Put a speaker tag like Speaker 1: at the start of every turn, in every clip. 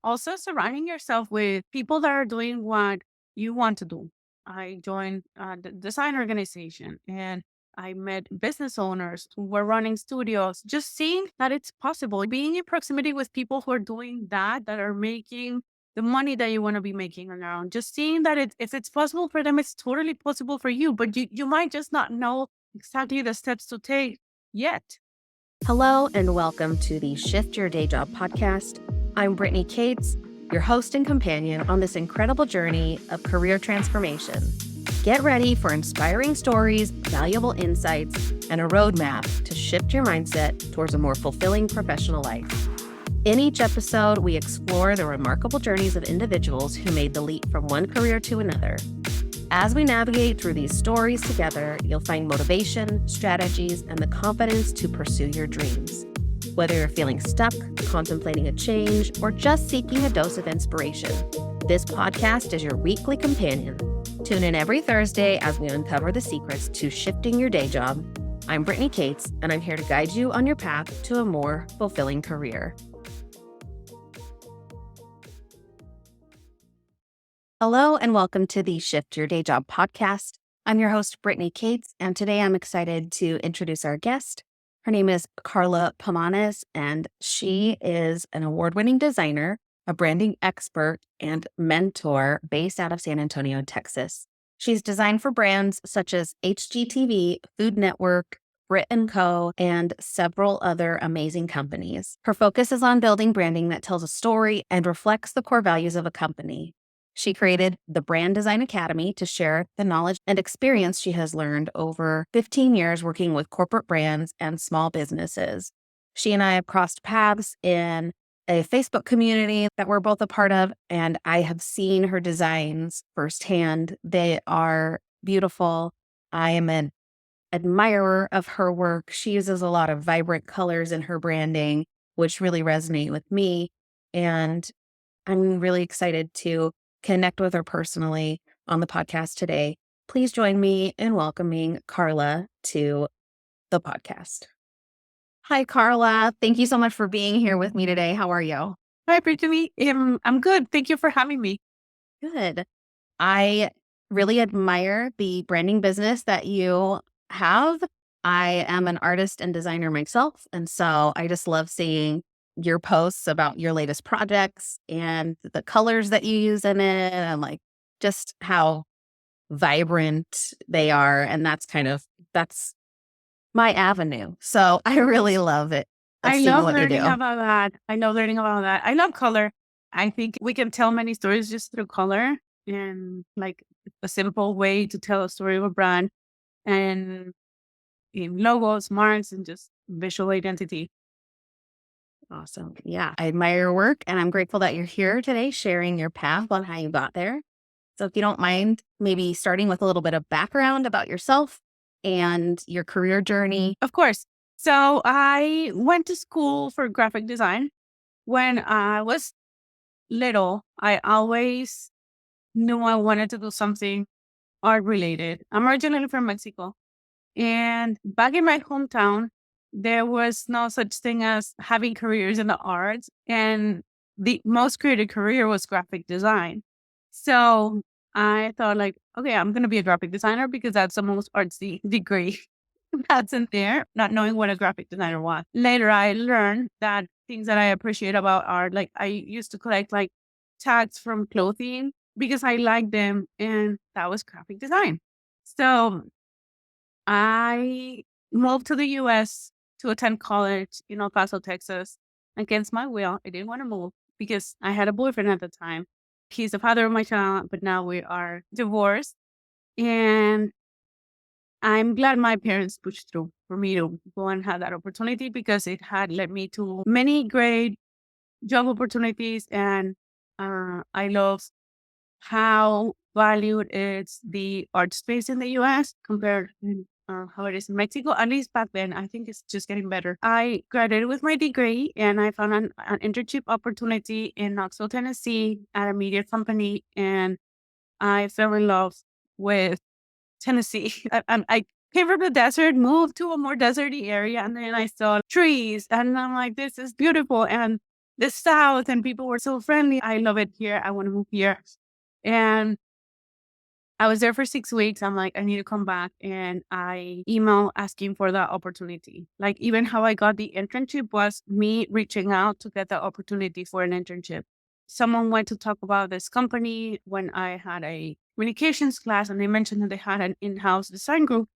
Speaker 1: Also, surrounding yourself with people that are doing what you want to do. I joined the design organization and I met business owners who were running studios, just seeing that it's possible. Being in proximity with people who are doing that are making the money that you want to be making on your own. Just seeing that if it's possible for them, it's totally possible for you, but you might just not know exactly the steps to take yet.
Speaker 2: Hello, and welcome to the Shift Your Day Job podcast. I'm Brittany Cates, your host and companion on this incredible journey of career transformation. Get ready for inspiring stories, valuable insights, and a roadmap to shift your mindset towards a more fulfilling professional life. In each episode, we explore the remarkable journeys of individuals who made the leap from one career to another. As we navigate through these stories together, you'll find motivation, strategies, and the confidence to pursue your dreams. Whether you're feeling stuck, contemplating a change, or just seeking a dose of inspiration, this podcast is your weekly companion. Tune in every Thursday as we uncover the secrets to shifting your day job. I'm Brittany Cates, and I'm here to guide you on your path to a more fulfilling career. Hello, and welcome to the Shift Your Day Job podcast. I'm your host, Brittany Cates, and today I'm excited to introduce our guest. Her name is Karla Pamanes, and she is an award-winning designer, a branding expert, and mentor based out of San Antonio, Texas. She's designed for brands such as HGTV, Food Network, Brit & Co., and several other amazing companies. Her focus is on building branding that tells a story and reflects the core values of a company. She created the Brand Design Academy to share the knowledge and experience she has learned over 15 years working with corporate brands and small businesses. She and I have crossed paths in a Facebook community that we're both a part of, and I have seen her designs firsthand. They are beautiful. I am an admirer of her work. She uses a lot of vibrant colors in her branding, which really resonate with me. And I'm really excited to connect with her personally on the podcast today. Please join me in welcoming Karla to the podcast. Hi, Karla. Thank you so much for being here with me today. How are you?
Speaker 1: Hi, Brittany. I'm good. Thank you for having me.
Speaker 2: Good. I really admire the branding business that you have. I am an artist and designer myself, and so I just love seeing your posts about your latest projects and the colors that you use in it and like just how vibrant they are. And that's my avenue. So I really love it.
Speaker 1: I
Speaker 2: Seeing
Speaker 1: love
Speaker 2: what you
Speaker 1: learning
Speaker 2: do.
Speaker 1: about that. I love learning about that. I love color. I think we can tell many stories just through color and like a simple way to tell a story of a brand and in logos, marks, and just visual identity.
Speaker 2: Awesome. Yeah. I admire your work and I'm grateful that you're here today sharing your path on how you got there. So if you don't mind, maybe starting with a little bit of background about yourself and your career journey.
Speaker 1: Of course. So I went to school for graphic design. When I was little, I always knew I wanted to do something art related. I'm originally from Mexico. And back in my hometown, there was no such thing as having careers in the arts. And the most creative career was graphic design. So I thought like, okay, I'm going to be a graphic designer because that's the most artsy degree that's in there, not knowing what a graphic designer was. Later, I learned that things that I appreciate about art, like I used to collect like tags from clothing because I liked them and that was graphic design. So I moved to the US to attend college in El Paso, Texas, against my will. I didn't want to move because I had a boyfriend at the time. He's the father of my child, but now we are divorced. And I'm glad my parents pushed through for me to go and have that opportunity because it had led me to many great job opportunities. And I love how valued is the art space in the US compared to how it is in Mexico. At least back then, I think it's just getting better. I graduated with my degree and I found an internship opportunity in Knoxville, Tennessee at a media company. And I fell in love with Tennessee. I came from the desert, moved to a more deserty area, and then I saw trees and I'm like, this is beautiful. And the South and people were so friendly. I love it here. I want to move here. And I was there for 6 weeks. I'm like, I need to come back. And I email asking for that opportunity. Like, even how I got the internship was me reaching out to get the opportunity for an internship. Someone went to talk about this company when I had a communications class, and they mentioned that they had an in house design group.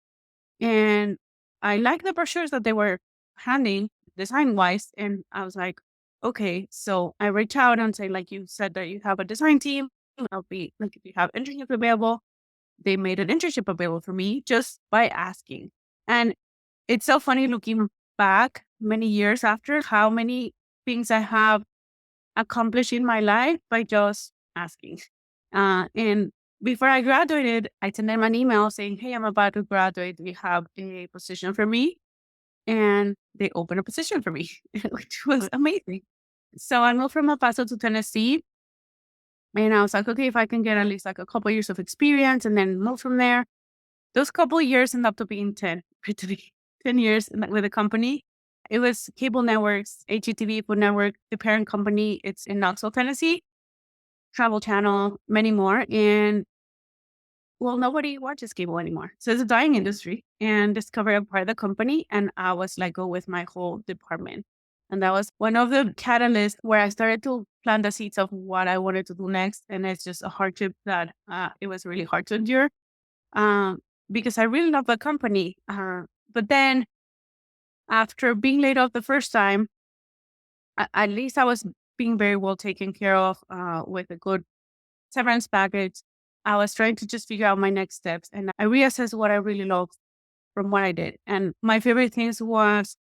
Speaker 1: And I liked the brochures that they were handing design wise. And I was like, okay. So I reach out and say, like, you said that you have a design team. I'll be like, if you have internships available, they made an internship available for me just by asking. And it's so funny looking back many years after how many things I have accomplished in my life by just asking. And before I graduated, I sent them an email saying, hey, I'm about to graduate. Do you have a position for me? And they opened a position for me, which was amazing. So I moved from El Paso to Tennessee. And I was like, okay, if I can get at least like a couple years of experience and then move from there. Those couple of years ended up to being 10, literally 10 years with the company. It was Cable Networks, HGTV Food Network, the parent company. It's in Knoxville, Tennessee, Travel Channel, many more. And well, nobody watches cable anymore. So it's a dying industry. And Discovery acquired the company, and I was let go with my whole department. And that was one of the catalysts where I started to plant the seeds of what I wanted to do next. And it's just a hardship that it was really hard to endure um, because I really love the company. But then after being laid off the first time, at least I was being very well taken care of with a good severance package. I was trying to just figure out my next steps, and I reassessed what I really loved from what I did. And my favorite things was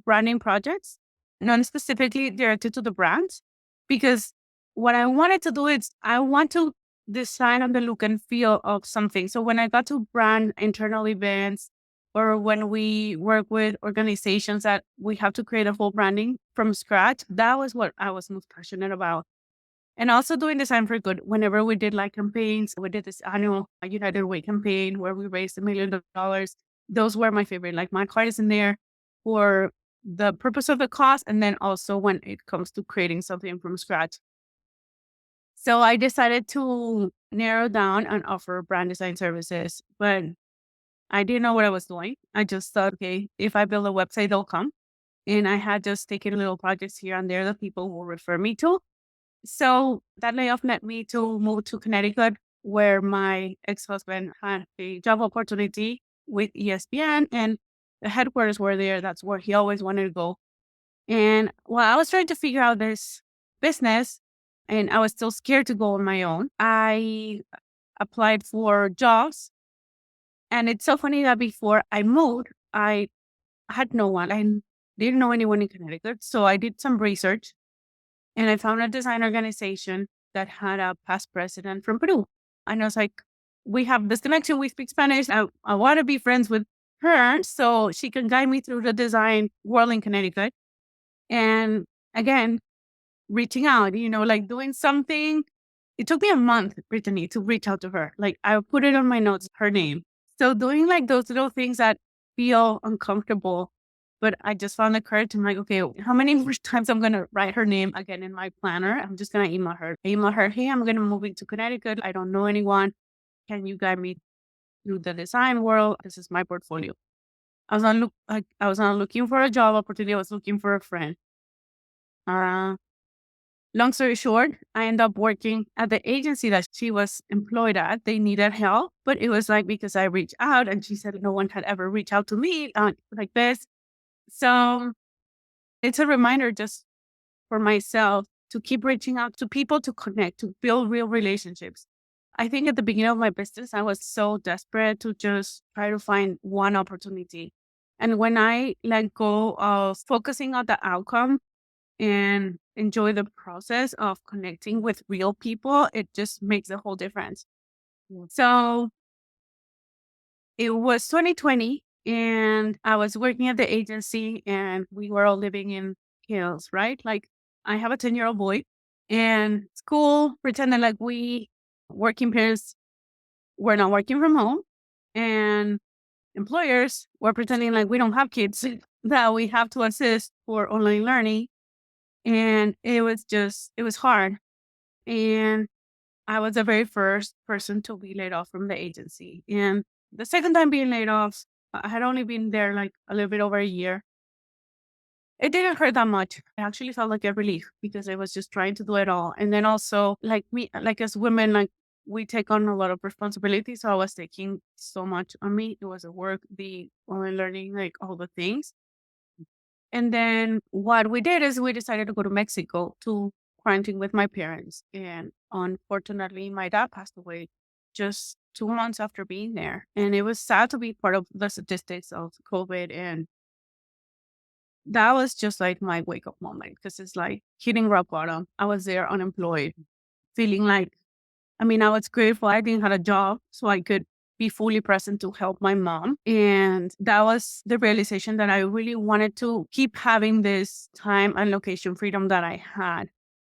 Speaker 1: branding projects, non specifically directed to the brands, because what I wanted to do is I want to design on the look and feel of something. So when I got to brand internal events, or when we work with organizations that we have to create a full branding from scratch, that was what I was most passionate about. And also doing design for good. Whenever we did like campaigns, we did this annual United Way campaign where we raised $1 million. Those were my favorite. Like my card is in there for the purpose of the cause. And then also when it comes to creating something from scratch. So I decided to narrow down and offer brand design services, but I didn't know what I was doing. I just thought, okay, if I build a website, they'll come. And I had just taken little projects here and there that people will refer me to. So that layoff led me to move to Connecticut, where my ex-husband had a job opportunity with ESPN, and the headquarters were there. That's where he always wanted to go. And while I was trying to figure out this business, and I was still scared to go on my own, I applied for jobs. And it's so funny that before I moved, I had no one. I didn't know anyone in Connecticut. So I did some research, and I found a design organization that had a past president from Peru. And I was like, we have this connection. We speak Spanish. I want to be friends with her so she can guide me through the design world in Connecticut. And again, reaching out, like doing something. It took me a month, Brittany, to reach out to her. Like I put it on my notes, her name. So doing like those little things that feel uncomfortable, but I just found the courage. I'm like, okay, how many more times I'm going to write her name again in my planner? I'm just going to email her. Email her, hey, I'm going to move into Connecticut. I don't know anyone. Can you guide me through the design world? This is my portfolio. I was not looking for a job opportunity. I was looking for a friend. Uh, Long story short, I ended up working at the agency that she was employed at. They needed help, but it was like because I reached out and she said no one had ever reached out to me like this. So it's a reminder just for myself to keep reaching out to people to connect, to build real relationships. I think at the beginning of my business, I was so desperate to just try to find one opportunity. And when I let go of focusing on the outcome and enjoy the process of connecting with real people, it just makes a whole difference.
Speaker 2: Yeah.
Speaker 1: So it was 2020 and I was working at the agency and we were all living in hills, right? Like I have a 10-year-old boy and school pretended like we working parents were not working from home and employers were pretending like we don't have kids that we have to assist for online learning. And it was hard. And I was the very first person to be laid off from the agency. And the second time being laid off, I had only been there like a little bit over a year. It didn't hurt that much. I actually felt like a relief because I was just trying to do it all. And then also, like me, like as women, like we take on a lot of responsibility. So I was taking so much on me. It was a work, the online learning, like all the things. And then what we did is we decided to go to Mexico to quarantine with my parents. And unfortunately, my dad passed away just 2 months after being there. And it was sad to be part of the statistics of COVID. And that was just like my wake up moment because it's like hitting rock bottom. I was there unemployed, feeling like, I mean, I was grateful I didn't have a job so I could be fully present to help my mom. And that was the realization that I really wanted to keep having this time and location freedom that I had.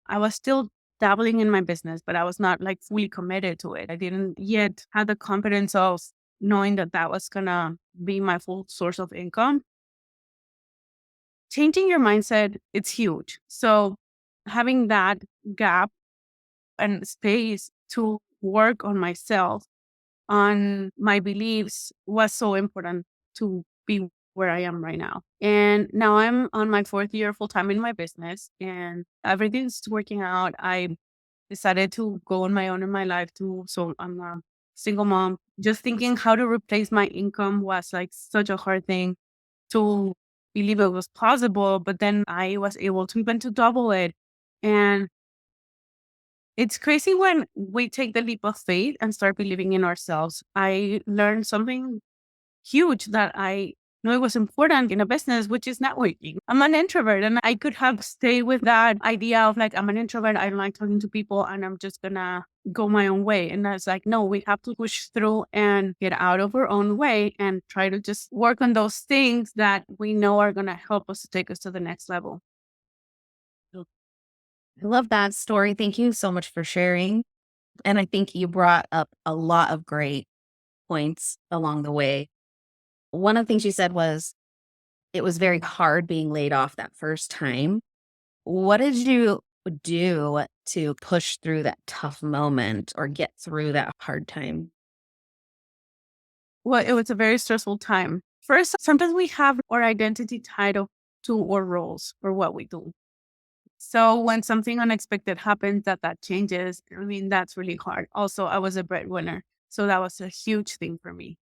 Speaker 1: I was still dabbling in my business, but I was not like fully committed to it. I didn't yet have the confidence of knowing that that was going to be my full source of income. Changing your mindset, it's huge. So having that gap and space to work on myself, on my beliefs was so important to be where I am right now. And now I'm on my fourth year full time in my business and everything's working out. I decided to go on my own in my life too. So I'm a single mom. Just thinking how to replace my income was like such a hard thing to believe it was possible. But then I was able to even to double it. And it's crazy when we take the leap of faith and start believing in ourselves. I learned something huge that I know it was important in a business, which is networking. I'm an introvert and I could have stayed with that idea of like, I'm an introvert. I don't like talking to people and I'm just gonna go my own way. And I was like, no, we have to push through and get out of our own way and try to just work on those things that we know are gonna help us to take us to the next level.
Speaker 2: I love that story. Thank you so much for sharing. And I think you brought up a lot of great points along the way. One of the things you said was it was very hard being laid off that first time. What did you do to push through that tough moment or get through that hard time?
Speaker 1: Well, it was a very stressful time. First, sometimes we have our identity tied up to our roles or what we do. So when something unexpected happens that changes, I mean, that's really hard. Also, I was a breadwinner. So that was a huge thing for me.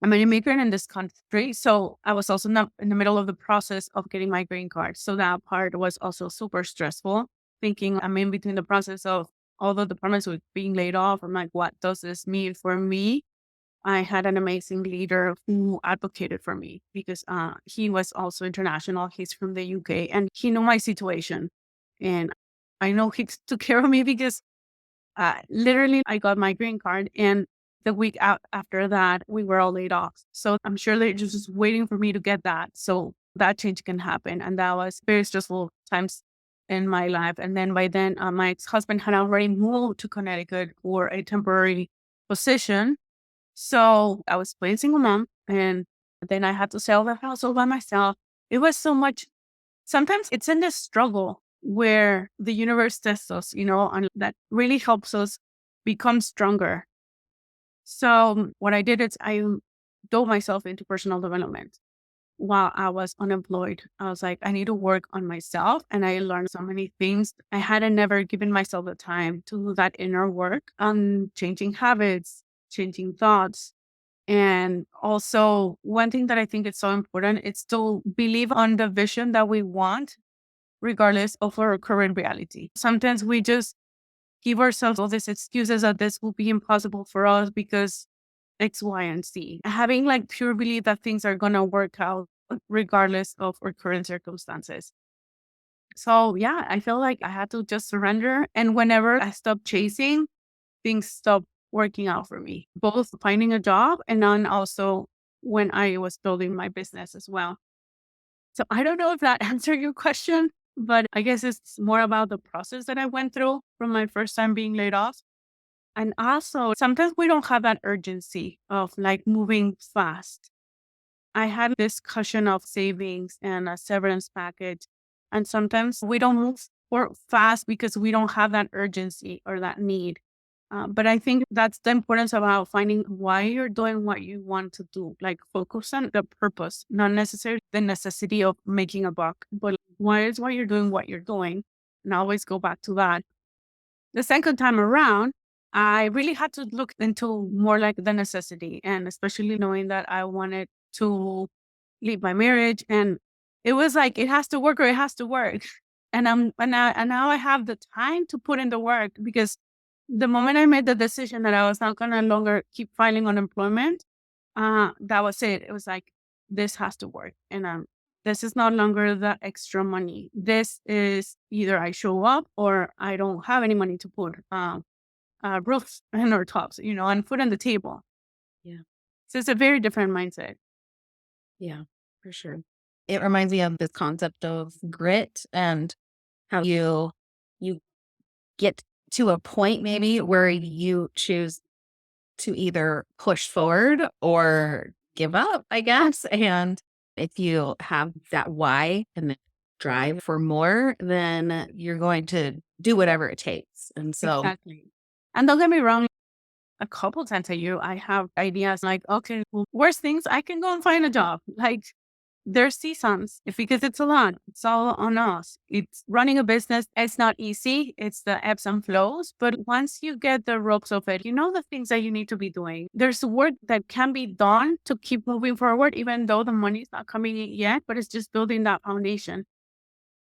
Speaker 1: I'm an immigrant in this country. So I was also not in the middle of the process of getting my green card. So that part was also super stressful, thinking I'm in between the process of all the departments with being laid off. I'm like, what does this mean for me? I had an amazing leader who advocated for me because he was also international. He's from the UK and he knew my situation. And I know he took care of me because literally I got my green card and the week out after that, we were all laid off. So I'm sure they're just waiting for me to get that. So that change can happen. And that was very stressful times in my life. And then by then, my ex-husband had already moved to Connecticut for a temporary position, so I was playing single mom and then I had to sell the house all by myself. It was so much. Sometimes it's in this struggle where the universe tests us, and that really helps us become stronger. So what I did is I dove myself into personal development while I was unemployed. I was like, I need to work on myself. And I learned so many things. I hadn't never given myself the time to do that inner work on changing habits, changing thoughts, and also, one thing that I think is so important is to believe on the vision that we want, regardless of our current reality. Sometimes we just give ourselves all these excuses that this will be impossible for us because X, Y, and Z. Having like pure belief that things are going to work out regardless of our current circumstances. So, yeah, I feel like I had to just surrender. And whenever I stopped chasing, things stopped working out for me, both finding a job and then also when I was building my business as well. So I don't know if that answered your question, but I guess it's more about the process that I went through from my first time being laid off. And also, sometimes we don't have that urgency of like moving fast. I had this cushion of savings and a severance package. And sometimes we don't move fast because we don't have that urgency or that need. But I think that's the importance about finding why you're doing what you want to do. Like focus on the purpose, not necessarily the necessity of making a buck, but why is why you're doing what you're doing. And always go back to that. The second time around, I really had to look into more like the necessity, and especially knowing that I wanted to leave my marriage, and it was like it has to work or it has to work. And now I have the time to put in the work, because the moment I made the decision that I was not gonna longer keep filing unemployment, that was it. It was like this has to work, and this is no longer the extra money. This is either I show up or I don't have any money to put roofs in our tops, and food on the table.
Speaker 2: Yeah.
Speaker 1: So it's a very different mindset.
Speaker 2: Yeah, for sure. It reminds me of this concept of grit and how you get to a point maybe where you choose to either push forward or give up, I guess. And if you have that why and the drive for more, then you're going to do whatever it takes. And so,
Speaker 1: Exactly. And don't get me wrong, a couple times a year, I have ideas like, okay, well, worst things, I can go and find a job. Like there's seasons because it's a lot. It's all on us. It's running a business. It's not easy. It's the ebbs and flows. But once you get the ropes of it, you know the things that you need to be doing. There's work that can be done to keep moving forward, even though the money's not coming in yet, but it's just building that foundation.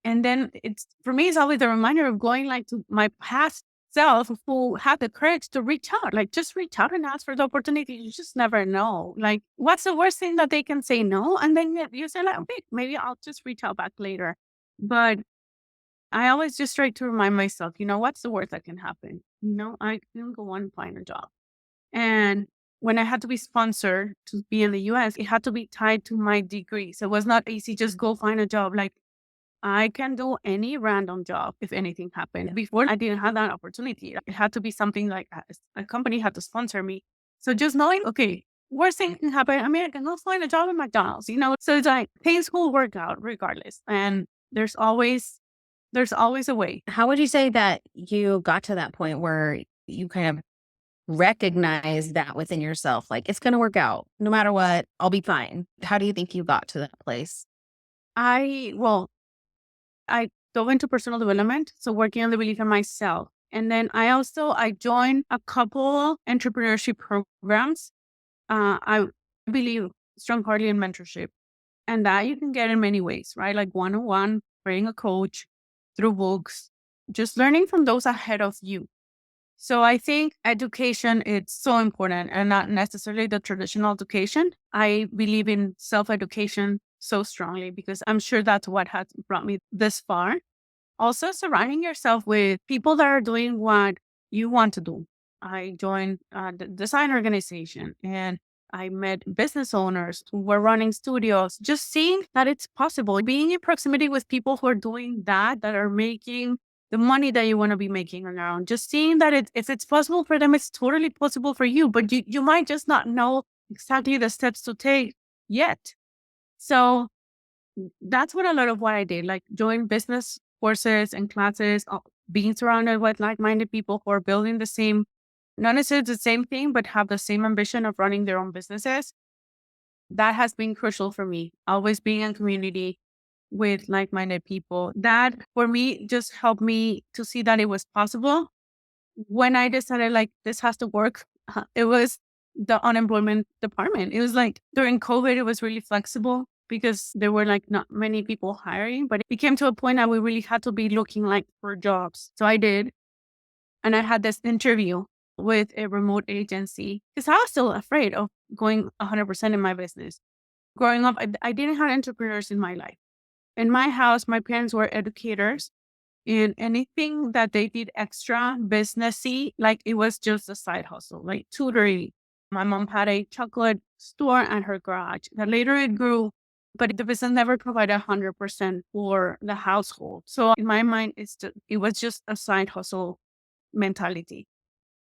Speaker 1: And then it's for me, it's always a reminder of going like to my past self who had the courage to reach out, like just reach out and ask for the opportunity. You just never know. Like, what's the worst thing that they can say no? And then you say, like, okay, maybe I'll just reach out back later. But I always just try to remind myself, what's the worst that can happen? I can go and find a job. And when I had to be sponsored to be in the US, it had to be tied to my degree. So it was not easy, just go find a job. Like, I can do any random job if anything happened. Before, I didn't have that opportunity. It had to be something like a company had to sponsor me. So just knowing, okay, worst thing can happen. I mean, I can go find a job at McDonald's. So it's like things will work out regardless. And there's always a way.
Speaker 2: how would you say that you got to that point where you kind of recognize that within yourself? Like, it's going to work out no matter what, I'll be fine. How do you think you got to that place?
Speaker 1: Well, I dove into personal development, so working on the belief in myself. And then I joined a couple entrepreneurship programs. I believe strongly in mentorship, and that you can get in many ways, right? Like one-on-one, hiring a coach, through books, just learning from those ahead of you. So I think education is so important, and not necessarily the traditional education. I believe in self-education so strongly because I'm sure that's what has brought me this far. Also, surrounding yourself with people that are doing what you want to do. I joined the design organization, and I met business owners who were running studios, just seeing that it's possible. Being in proximity with people who are doing that are making the money that you want to be making on your own. Just seeing that if it's possible for them, it's totally possible for you, but you might just not know exactly the steps to take yet. So that's what a lot of what I did, like join business courses and classes, being surrounded with like-minded people who are building the same, not necessarily the same thing, but have the same ambition of running their own businesses. That has been crucial for me. Always being in community with like-minded people. That for me just helped me to see that it was possible. When I decided like this has to work, it was the unemployment department. It was like during COVID, it was really flexible because there were like not many people hiring, but it came to a point that we really had to be looking like for jobs. So I did. And I had this interview with a remote agency because I was still afraid of going 100% in my business. Growing up, I didn't have entrepreneurs in my life. In my house, my parents were educators, and anything that they did extra businessy, like it was just a side hustle, like tutoring. My mom had a chocolate store at her garage that later it grew, but the business never provided 100% for the household. So in my mind, it was just a side hustle mentality.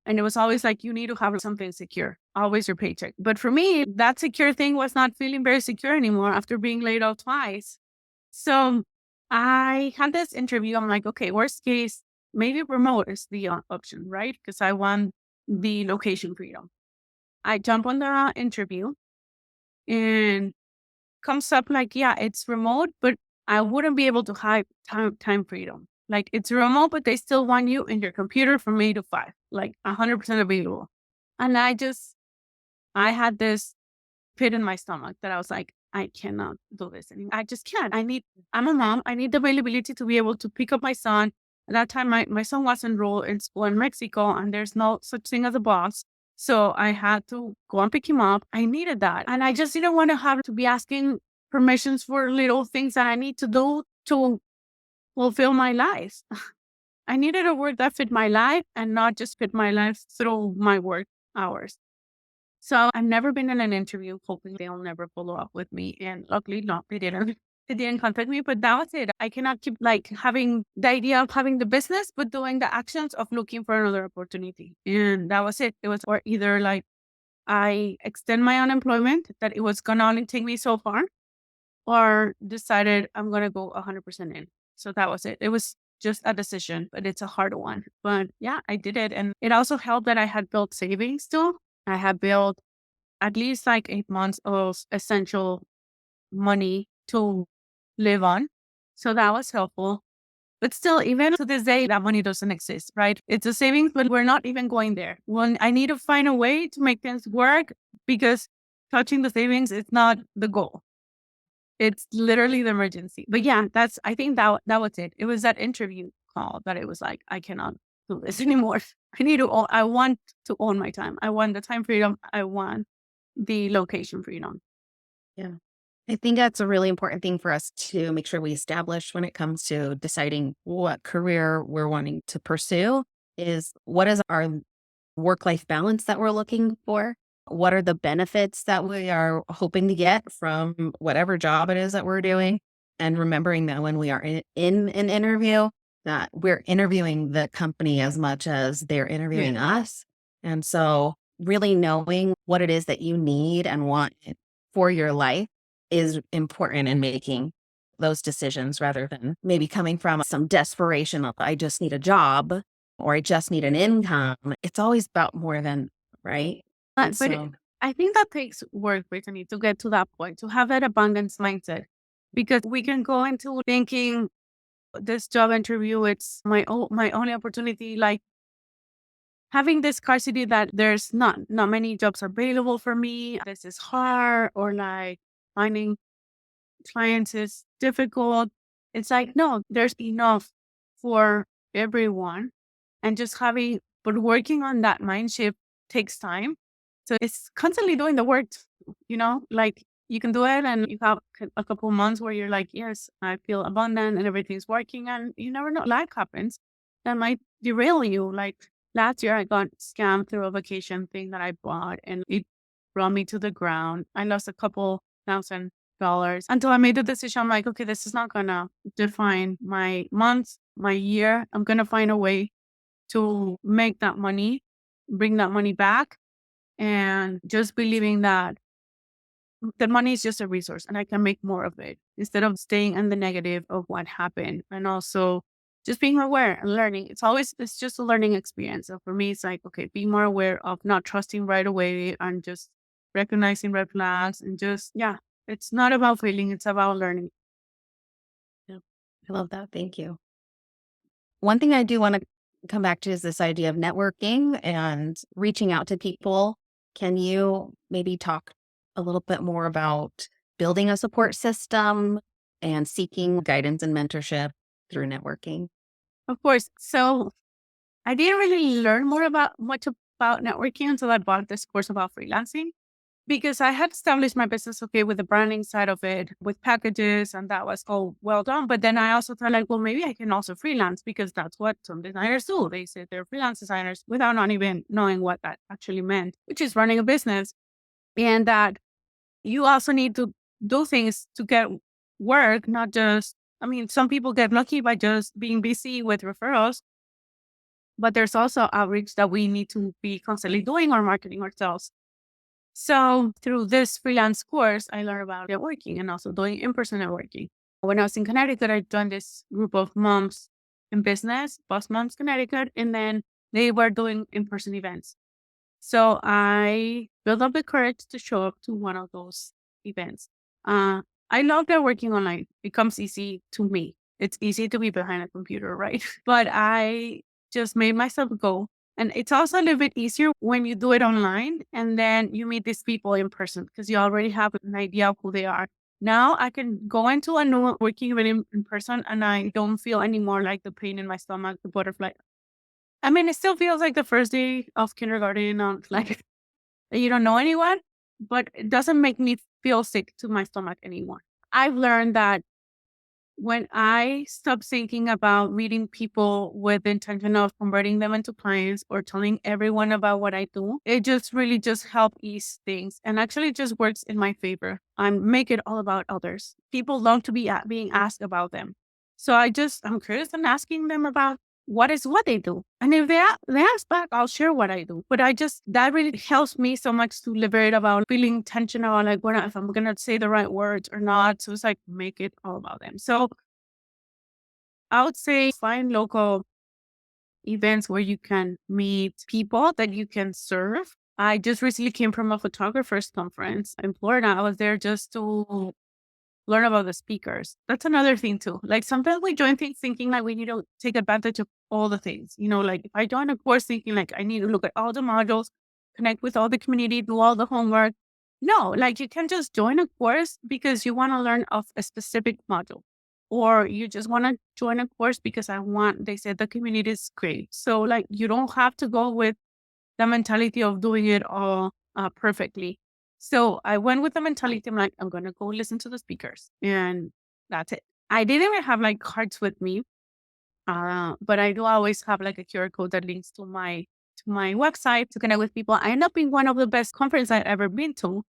Speaker 1: And it was always like, you need to have something secure, always your paycheck. But for me, that secure thing was not feeling very secure anymore after being laid off twice. So I had this interview. I'm like, okay, worst case, maybe remote is the option, right? Because I want the location freedom. I jump on the interview and comes up like, yeah, it's remote, but I wouldn't be able to have time freedom. Like it's remote, but they still want you in your computer from 8 to 5, like 100% available. And I had this pit in my stomach that I was like, I cannot do this anymore. I just can't. I'm a mom. I need the availability to be able to pick up my son. At that time, my son was enrolled in school in Mexico, and there's no such thing as a boss. So I had to go and pick him up. I needed that. And I just didn't want to have to be asking permissions for little things that I need to do to fulfill my life. I needed a work that fit my life and not just fit my life through my work hours. So I've never been in an interview hoping they'll never follow up with me. And luckily, no, they didn't. They didn't contact me, but that was it. I cannot keep like having the idea of having the business, but doing the actions of looking for another opportunity. And that was it. It was or either like I extend my unemployment, that it was going to only take me so far, or decided I'm going to go 100% in. So that was it. It was just a decision, but it's a hard one. But yeah, I did it. And it also helped that I had built savings too. I had built at least like 8 months of essential money to live on. So that was helpful. But still, even to this day, that money doesn't exist, right? It's a savings, but we're not even going there. When I need to find a way to make things work because touching the savings is not the goal. It's literally the emergency. But yeah, I think that was it. It was that interview call that it was like, I cannot do this anymore. I want to own my time. I want the time freedom. I want the location freedom.
Speaker 2: Yeah. I think that's a really important thing for us to make sure we establish when it comes to deciding what career we're wanting to pursue is what is our work life balance that we're looking for? What are the benefits that we are hoping to get from whatever job it is that we're doing? And remembering that when we are in an interview, that we're interviewing the company as much as they're
Speaker 1: Yeah.
Speaker 2: interviewing us. And so, really knowing what it is that you need and want for your life is important in making those decisions rather than maybe coming from some desperation of, I just need a job or I just need an income. It's always about more than, right? And so,
Speaker 1: I think that takes work, Brittany, to get to that point, to have that abundance mindset, because we can go into thinking this job interview, it's my only opportunity, like having this scarcity that there's not many jobs available for me. This is hard, or like finding clients is difficult. It's like, no, there's enough for everyone. And just but working on that mind shift takes time. So it's constantly doing the work, like you can do it and you have a couple months where you're like, yes, I feel abundant and everything's working. And you never know, life happens that might derail you. Like last year, I got scammed through a vacation thing that I bought and it brought me to the ground. I lost a couple $1,000 until I made the decision. I'm like, okay, this is not gonna define my month, my year. I'm gonna find a way to make that money, bring that money back, and just believing that the money is just a resource and I can make more of it instead of staying in the negative of what happened. And also just being aware and learning. It's just a learning experience. So for me, it's like, okay, be more aware of not trusting right away and just recognizing red flags and just, yeah, it's not about failing, it's about learning.
Speaker 2: yeah, I love that. Thank you. One thing I do want to come back to is this idea of networking and reaching out to people. Can you maybe talk a little bit more about building a support system and seeking guidance and mentorship through networking?
Speaker 1: Of course. So I didn't really learn much about networking until I bought this course about freelancing. Because I had established my business, okay, with the branding side of it, with packages, and that was all well done. But then I also thought, like, well, maybe I can also freelance because that's what some designers do. They say they're freelance designers without not even knowing what that actually meant, which is running a business. And that you also need to do things to get work, not just, I mean, some people get lucky by just being busy with referrals, but there's also outreach that we need to be constantly doing or marketing ourselves. So through this freelance course, I learned about networking and also doing in-person networking. When I was in Connecticut, I joined this group of moms in business, Boss Moms Connecticut, and then they were doing in-person events. So I built up the courage to show up to one of those events. Uh, I love that working online. It comes easy to me. It's easy to be behind a computer, right? But I just made myself go. And it's also a little bit easier when you do it online and then you meet these people in person because you already have an idea of who they are. Now I can go into a new working event in person and I don't feel anymore like the pain in my stomach, the butterfly. I mean, it still feels like the first day of kindergarten, like you don't know anyone, but it doesn't make me feel sick to my stomach anymore. I've learned that when I stop thinking about meeting people with the intention of converting them into clients or telling everyone about what I do, it just really just help ease things and actually just works in my favor. I make it all about others. People love to be being asked about them. So I'm curious and asking them about what they do. And if they ask back, I'll share what I do. But that really helps me so much to liberate about feeling tension on like if I'm going to say the right words or not. So it's like, make it all about them. So I would say find local events where you can meet people that you can serve. I just recently came from a photographer's conference in Florida. I was there just to learn about the speakers. That's another thing too. Like sometimes we join things thinking like we need to take advantage of all the things. Like if I join a course thinking like I need to look at all the modules, connect with all the community, do all the homework. No, like you can just join a course because you want to learn of a specific module. Or you just want to join a course because they said the community is great. So like you don't have to go with the mentality of doing it all perfectly. So I went with the mentality, I'm like, I'm going to go listen to the speakers and that's it. I didn't even have like cards with me, but I do always have like a QR code that links to my website to connect with people. I end up being one of the best conferences I've ever been to.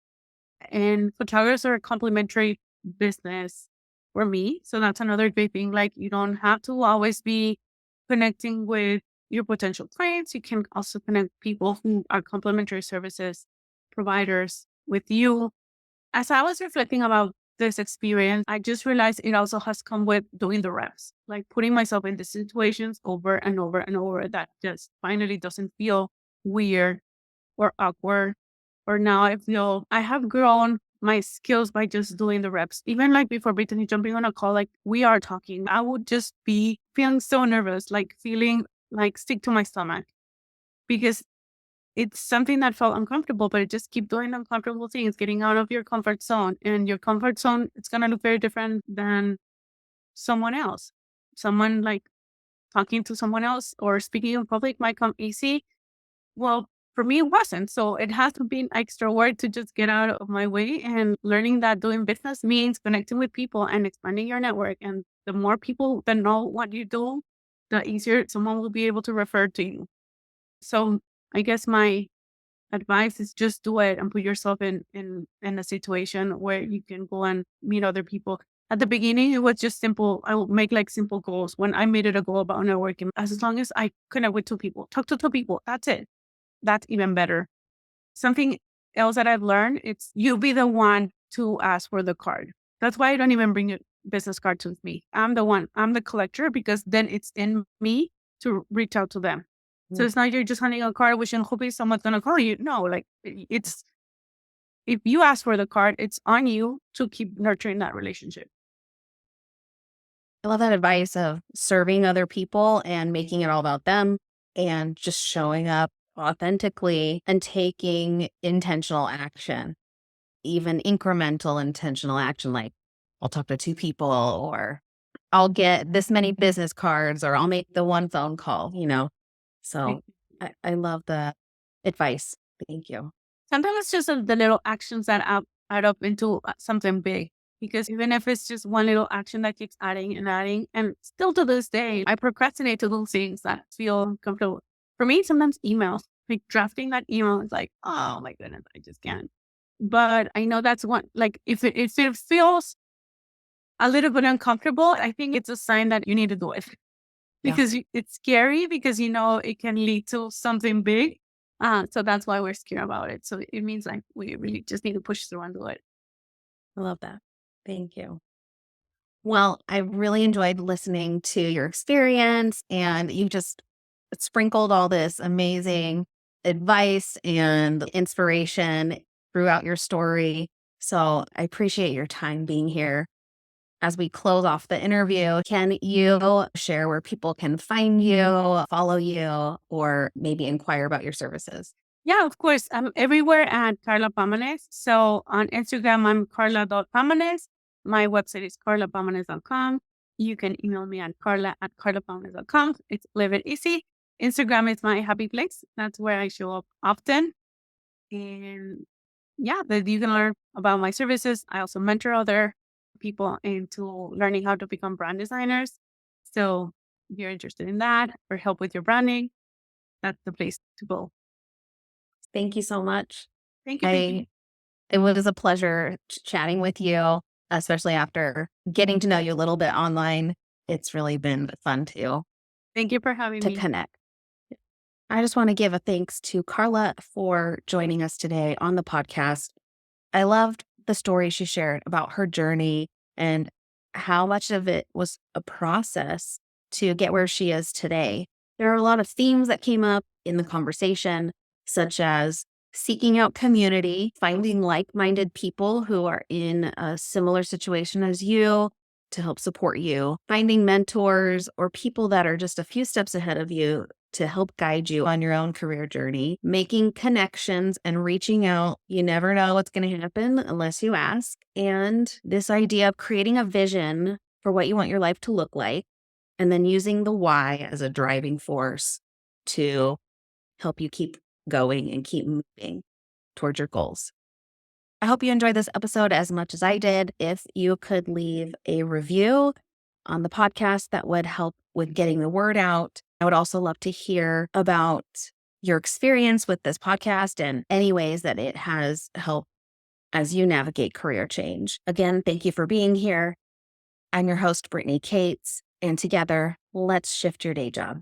Speaker 1: And photographers are a complementary business for me. So that's another great thing. Like you don't have to always be connecting with your potential clients. You can also connect people who are complementary services providers with you. As I was reflecting about this experience, I just realized it also has come with doing the reps, like putting myself in the situations over and over and over that just finally doesn't feel weird or awkward. Or now I feel I have grown my skills by just doing the reps. Even like before Brittany jumping on a call, like we are talking, I would just be feeling so nervous, like feeling like sick to my stomach because it's something that felt uncomfortable, but it just keep doing uncomfortable things, getting out of your comfort zone. And your comfort zone, it's going to look very different than someone else. Someone like talking to someone else or speaking in public might come easy. Well, for me, it wasn't. So it has to be an extra work to just get out of my way and learning that doing business means connecting with people and expanding your network. And the more people that know what you do, the easier someone will be able to refer to you. So I guess my advice is just do it and put yourself in a situation where you can go and meet other people. At the beginning, it was just simple. I would make like simple goals. When I made it a goal about networking, as long as I connect with two people, talk to two people, that's it. That's even better. Something else that I've learned, it's you be the one to ask for the card. That's why I don't even bring a business cards with me. I'm the collector because then it's in me to reach out to them. So it's not you're just handing a card wishing hoping someone's gonna call you. No, like it's if you ask for the card, it's on you to keep nurturing that relationship.
Speaker 2: I love that advice of serving other people and making it all about them and just showing up authentically and taking intentional action, even incremental intentional action. Like I'll talk to two people or I'll get this many business cards or I'll make the one phone call. So
Speaker 1: Right.
Speaker 2: I love the advice. Thank you.
Speaker 1: Sometimes it's just the little actions that add up into something big. Because even if it's just one little action that keeps adding and adding, and still to this day, I procrastinate to do things that feel uncomfortable. For me, sometimes emails, like drafting that email is like, oh my goodness, I just can't. But I know that's one, like if it feels a little bit uncomfortable, I think it's a sign that you need to do it
Speaker 2: Yeah.
Speaker 1: because it's scary because it can lead to something big. So that's why we're scared about it. So it means like we really just need to push through and do it.
Speaker 2: I love that. Thank you. Well, I really enjoyed listening to your experience, and you just sprinkled all this amazing advice and inspiration throughout your story. So I appreciate your time being here. As we close off the interview, can you share where people can find you, follow you, or maybe inquire about your services?
Speaker 1: Yeah, of course. I'm everywhere at Karla Pamanes. So on Instagram, I'm Karla.Pamanes. My website is karlapamanes.com. You can email me at karla@karlapamanes.com. It's live it easy. Instagram is my happy place. That's where I show up often. And yeah, that you can learn about my services. I also mentor other people into learning how to become brand designers. So if you're interested in that or help with your branding, that's the place to go.
Speaker 2: Thank you so much.
Speaker 1: Thank you. Thank you.
Speaker 2: I It was a pleasure chatting with you, especially after getting to know you a little bit online. It's really been fun
Speaker 1: Thank you for having
Speaker 2: to
Speaker 1: me.
Speaker 2: connect. I just want to give a thanks to Karla for joining us today on the podcast. I loved the story she shared about her journey and how much of it was a process to get where she is today. There are a lot of themes that came up in the conversation, such as seeking out community, finding like minded people who are in a similar situation as you to help support you, finding mentors or people that are just a few steps ahead of you to help guide you on your own career journey, making connections and reaching out. You never know what's going to happen unless you ask. And this idea of creating a vision for what you want your life to look like, and then using the why as a driving force to help you keep going and keep moving towards your goals. I hope you enjoyed this episode as much as I did. If you could leave a review on the podcast, that would help with getting the word out. I would also love to hear about your experience with this podcast and any ways that it has helped as you navigate career change. Again, thank you for being here. I'm your host, Brittany Cates, and together, let's shift your day job.